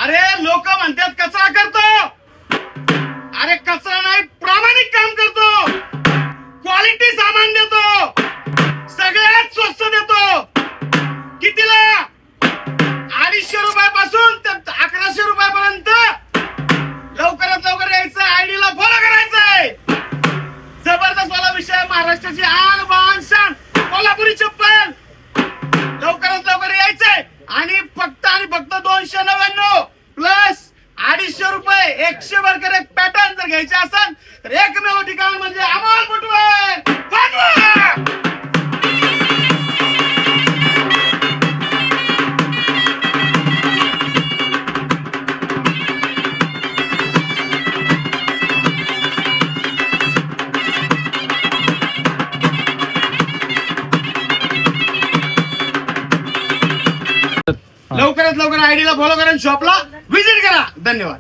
अरे लोक म्हणतात कचरा करतो, अरे कचरा नाही, प्रामाणिक काम करतो, क्वालिटी सामान देतो, सगळ्यात स्वस्त देतो. कितीला? 250 रुपयापासून ते 1100 रुपयापर्यंत. लवकरात लवकर यायचं, आयडी ला फॉलो करायचंय. जबरदस्त वाला विषय, महाराष्ट्राची आन बान शान कोल्हापुरी चप्पल. लवकरात लवकर यायचंय आणि फक्त 299 प्लस 250 रुपये 100 वर्कर एक पॅटर्न जर घ्यायचे असेल तर एकमेव ठिकाण म्हणजे अमोल बुटवळ. लवकरात लवकर आयडी ला फॉलो करा, शॉपला व्हिजिट करा. धन्यवाद.